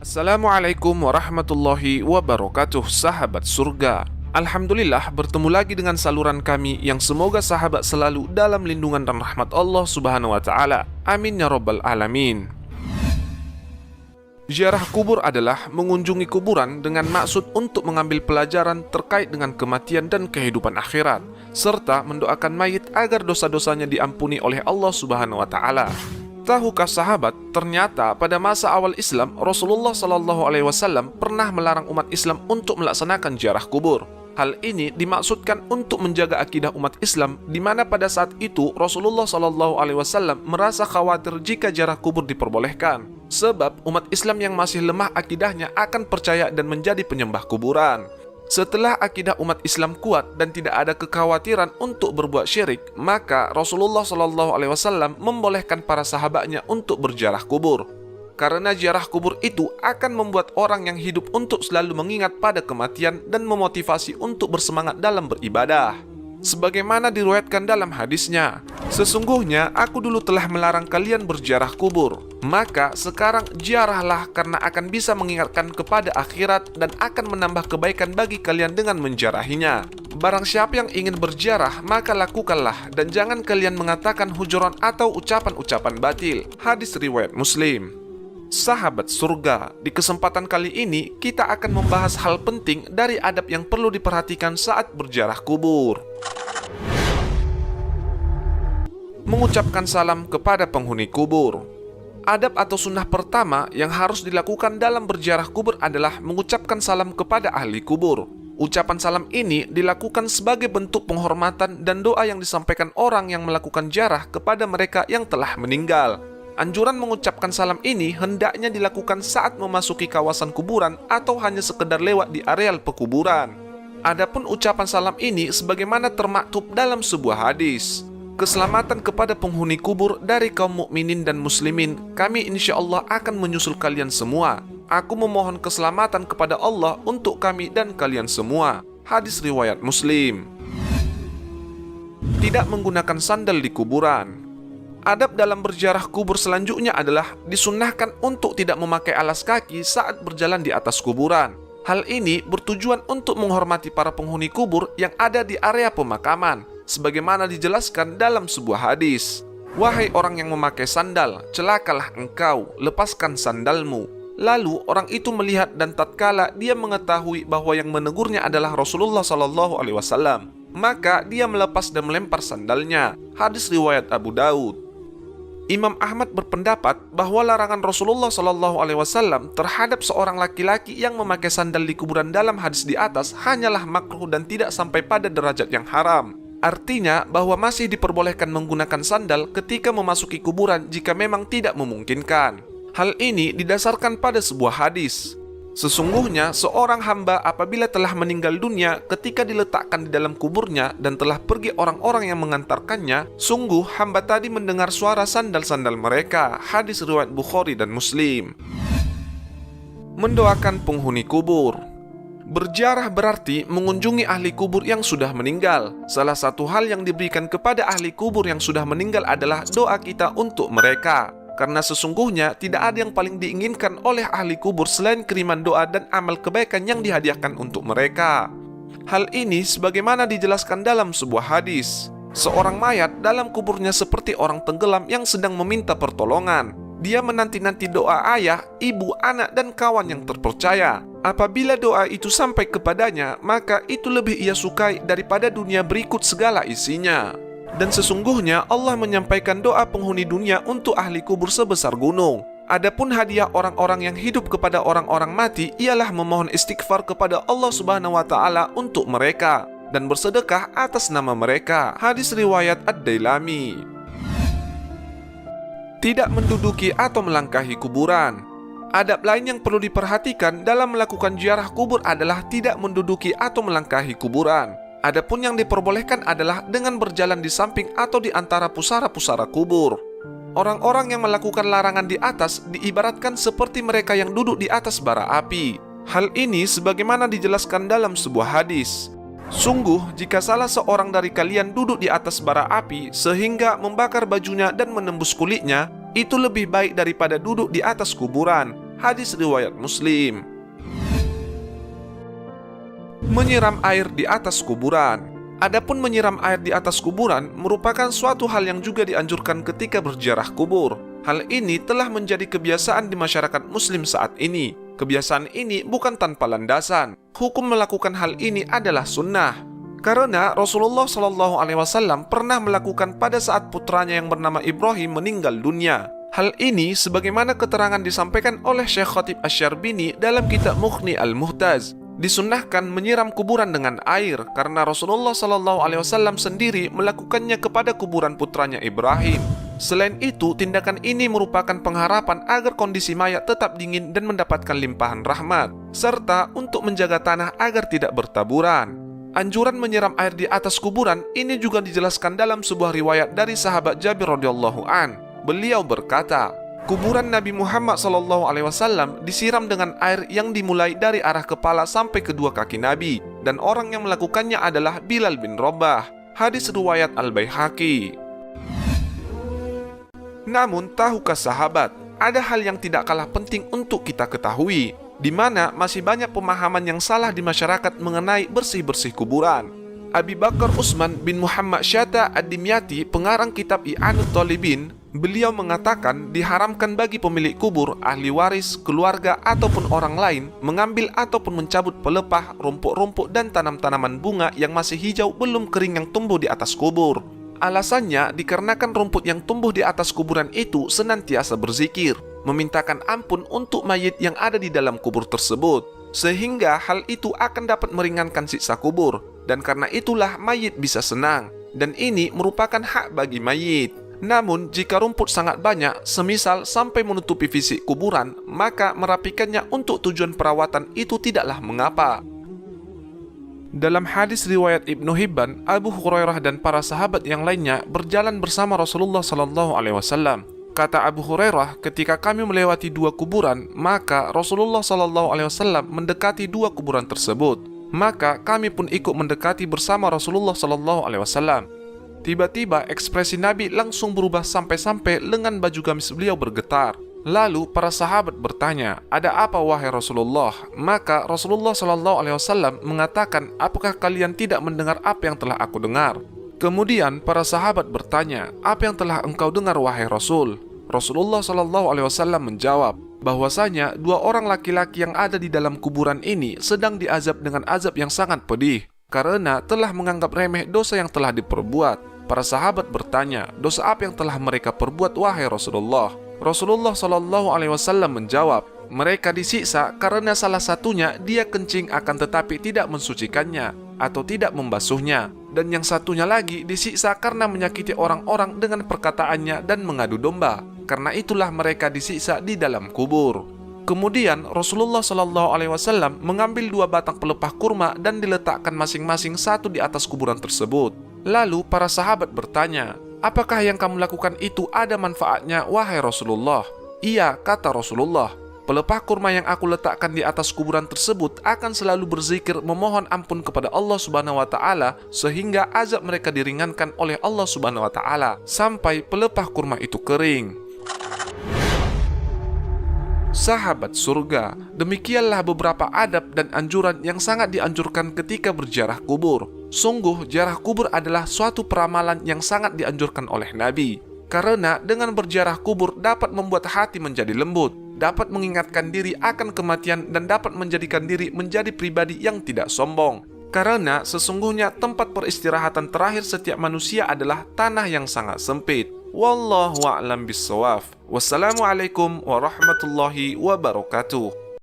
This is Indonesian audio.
Assalamualaikum warahmatullahi wabarakatuh, sahabat surga. Alhamdulillah bertemu lagi dengan saluran kami yang semoga sahabat selalu dalam lindungan dan rahmat Allah Subhanahu wa taala. Amin ya rabbal alamin. Ziarah kubur adalah mengunjungi kuburan dengan maksud untuk mengambil pelajaran terkait dengan kematian dan kehidupan akhirat, serta mendoakan mayit agar dosa-dosanya diampuni oleh Allah Subhanahu wa taala. Tahukah sahabat, ternyata pada masa awal Islam, Rasulullah SAW pernah melarang umat Islam untuk melaksanakan ziarah kubur. Hal ini dimaksudkan untuk menjaga akidah umat Islam, di mana pada saat itu Rasulullah SAW merasa khawatir jika ziarah kubur diperbolehkan, sebab umat Islam yang masih lemah akidahnya akan percaya dan menjadi penyembah kuburan. Setelah akidah umat Islam kuat dan tidak ada kekhawatiran untuk berbuat syirik, maka Rasulullah SAW membolehkan para sahabatnya untuk berziarah kubur. Karena ziarah kubur itu akan membuat orang yang hidup untuk selalu mengingat pada kematian dan memotivasi untuk bersemangat dalam beribadah. Sebagaimana diriwayatkan dalam hadisnya, sesungguhnya aku dulu telah melarang kalian berziarah kubur, maka sekarang ziarahlah karena akan bisa mengingatkan kepada akhirat dan akan menambah kebaikan bagi kalian dengan menziarahinya. Barang siapa yang ingin berziarah, maka lakukanlah dan jangan kalian mengatakan hujuran atau ucapan-ucapan batil. Hadis riwayat Muslim. Sahabat surga, di kesempatan kali ini kita akan membahas hal penting dari adab yang perlu diperhatikan saat berziarah kubur. Mengucapkan salam kepada penghuni kubur. Adab atau sunnah pertama yang harus dilakukan dalam berziarah kubur adalah mengucapkan salam kepada ahli kubur. Ucapan salam ini dilakukan sebagai bentuk penghormatan dan doa yang disampaikan orang yang melakukan ziarah kepada mereka yang telah meninggal. Anjuran mengucapkan salam ini hendaknya dilakukan saat memasuki kawasan kuburan atau hanya sekedar lewat di areal pekuburan. Adapun ucapan salam ini sebagaimana termaktub dalam sebuah hadis. Keselamatan kepada penghuni kubur dari kaum mukminin dan muslimin, kami insya Allah akan menyusul kalian semua. Aku memohon keselamatan kepada Allah untuk kami dan kalian semua. Hadis riwayat Muslim. Tidak menggunakan sandal di kuburan. Adab dalam berziarah kubur selanjutnya adalah disunnahkan untuk tidak memakai alas kaki saat berjalan di atas kuburan. Hal ini bertujuan untuk menghormati para penghuni kubur yang ada di area pemakaman, sebagaimana dijelaskan dalam sebuah hadis. Wahai orang yang memakai sandal, celakalah engkau, lepaskan sandalmu. Lalu orang itu melihat dan tatkala dia mengetahui bahwa yang menegurnya adalah Rasulullah SAW, maka dia melepas dan melempar sandalnya. Hadis riwayat Abu Daud. Imam Ahmad berpendapat bahwa larangan Rasulullah SAW terhadap seorang laki-laki yang memakai sandal di kuburan dalam hadis di atas hanyalah makruh dan tidak sampai pada derajat yang haram. Artinya bahwa masih diperbolehkan menggunakan sandal ketika memasuki kuburan jika memang tidak memungkinkan. Hal ini didasarkan pada sebuah hadis. Sesungguhnya seorang hamba apabila telah meninggal dunia ketika diletakkan di dalam kuburnya dan telah pergi orang-orang yang mengantarkannya, sungguh hamba tadi mendengar suara sandal-sandal mereka. Hadis riwayat Bukhari dan Muslim. Mendoakan penghuni kubur. Berziarah berarti mengunjungi ahli kubur yang sudah meninggal. Salah satu hal yang diberikan kepada ahli kubur yang sudah meninggal adalah doa kita untuk mereka. Karena sesungguhnya tidak ada yang paling diinginkan oleh ahli kubur selain kiriman doa dan amal kebaikan yang dihadiahkan untuk mereka. Hal ini sebagaimana dijelaskan dalam sebuah hadis. Seorang mayat dalam kuburnya seperti orang tenggelam yang sedang meminta pertolongan. Dia menanti-nanti doa ayah, ibu, anak, dan kawan yang terpercaya. Apabila doa itu sampai kepadanya, maka itu lebih ia sukai daripada dunia berikut segala isinya. Dan sesungguhnya Allah menyampaikan doa penghuni dunia untuk ahli kubur sebesar gunung. Adapun hadiah orang-orang yang hidup kepada orang-orang mati ialah memohon istighfar kepada Allah Subhanahu wa taala untuk mereka dan bersedekah atas nama mereka. Hadis riwayat Ad-Dailami. Tidak menduduki atau melangkahi kuburan. Adab lain yang perlu diperhatikan dalam melakukan ziarah kubur adalah tidak menduduki atau melangkahi kuburan. Adapun yang diperbolehkan adalah dengan berjalan di samping atau di antara pusara-pusara kubur. Orang-orang yang melakukan larangan di atas diibaratkan seperti mereka yang duduk di atas bara api. Hal ini sebagaimana dijelaskan dalam sebuah hadis. Sungguh, jika salah seorang dari kalian duduk di atas bara api sehingga membakar bajunya dan menembus kulitnya, itu lebih baik daripada duduk di atas kuburan. Hadis riwayat Muslim. Menyiram air di atas kuburan. Adapun menyiram air di atas kuburan merupakan suatu hal yang juga dianjurkan ketika berziarah kubur. Hal ini telah menjadi kebiasaan di masyarakat Muslim saat ini. Kebiasaan ini bukan tanpa landasan. Hukum melakukan hal ini adalah sunnah. Karena Rasulullah SAW pernah melakukan pada saat putranya yang bernama Ibrahim meninggal dunia. Hal ini sebagaimana keterangan disampaikan oleh Syekh Khatib Asy-Syarbini dalam kitab Mughni Al-Muhtaz. Disunnahkan menyiram kuburan dengan air karena Rasulullah SAW sendiri melakukannya kepada kuburan putranya Ibrahim. Selain itu, tindakan ini merupakan pengharapan agar kondisi mayat tetap dingin dan mendapatkan limpahan rahmat, serta untuk menjaga tanah agar tidak bertaburan. Anjuran menyiram air di atas kuburan ini juga dijelaskan dalam sebuah riwayat dari sahabat Jabir radhiyallahu an. Beliau berkata, kuburan Nabi Muhammad SAW disiram dengan air yang dimulai dari arah kepala sampai kedua kaki Nabi, dan orang yang melakukannya adalah Bilal bin Rabah. Hadis riwayat Al-Baihaqi. Namun, tahukah sahabat, ada hal yang tidak kalah penting untuk kita ketahui, di mana masih banyak pemahaman yang salah di masyarakat mengenai bersih-bersih kuburan. Abi Bakar Utsman bin Muhammad Syata Ad-Dimyati, pengarang kitab I'anut Thalibin, beliau mengatakan diharamkan bagi pemilik kubur, ahli waris, keluarga, ataupun orang lain mengambil ataupun mencabut pelepah, rumput-rumput, dan tanam-tanaman bunga yang masih hijau belum kering yang tumbuh di atas kubur. Alasannya dikarenakan rumput yang tumbuh di atas kuburan itu senantiasa berzikir, memintakan ampun untuk mayit yang ada di dalam kubur tersebut, sehingga hal itu akan dapat meringankan siksa kubur, dan karena itulah mayit bisa senang, dan ini merupakan hak bagi mayit. Namun, jika rumput sangat banyak, semisal sampai menutupi fisik kuburan, maka merapikannya untuk tujuan perawatan itu tidaklah mengapa. Dalam hadis riwayat Ibnu Hibban, Abu Hurairah dan para sahabat yang lainnya berjalan bersama Rasulullah SAW. Kata Abu Hurairah, ketika kami melewati dua kuburan, maka Rasulullah SAW mendekati dua kuburan tersebut. Maka kami pun ikut mendekati bersama Rasulullah SAW. Tiba-tiba ekspresi Nabi langsung berubah sampai-sampai lengan baju gamis beliau bergetar. Lalu para sahabat bertanya, ada apa wahai Rasulullah? Maka Rasulullah SAW mengatakan, apakah kalian tidak mendengar apa yang telah aku dengar? Kemudian para sahabat bertanya, apa yang telah engkau dengar wahai Rasul? Rasulullah SAW menjawab, bahwasanya dua orang laki-laki yang ada di dalam kuburan ini sedang diazab dengan azab yang sangat pedih, karena telah menganggap remeh dosa yang telah diperbuat. Para sahabat bertanya, dosa apa yang telah mereka perbuat wahai Rasulullah? Rasulullah SAW menjawab, mereka disiksa karena salah satunya dia kencing akan tetapi tidak mensucikannya atau tidak membasuhnya, dan yang satunya lagi disiksa karena menyakiti orang-orang dengan perkataannya dan mengadu domba. Karena itulah mereka disiksa di dalam kubur. Kemudian Rasulullah SAW mengambil dua batang pelepah kurma dan diletakkan masing-masing satu di atas kuburan tersebut. Lalu para sahabat bertanya, apakah yang kamu lakukan itu ada manfaatnya wahai Rasulullah? Iya, kata Rasulullah, pelepah kurma yang aku letakkan di atas kuburan tersebut akan selalu berzikir memohon ampun kepada Allah Subhanahu wa Ta'ala, sehingga azab mereka diringankan oleh Allah Subhanahu wa Ta'ala sampai pelepah kurma itu kering. Sahabat surga, demikianlah beberapa adab dan anjuran yang sangat dianjurkan ketika berziarah kubur. Sungguh, ziarah kubur adalah suatu peramalan yang sangat dianjurkan oleh Nabi. Karena dengan berziarah kubur dapat membuat hati menjadi lembut, dapat mengingatkan diri akan kematian, dan dapat menjadikan diri menjadi pribadi yang tidak sombong. Karena sesungguhnya tempat peristirahatan terakhir setiap manusia adalah tanah yang sangat sempit. Wallahu a'lam bissawab. Wassalamualaikum warahmatullahi wabarakatuh.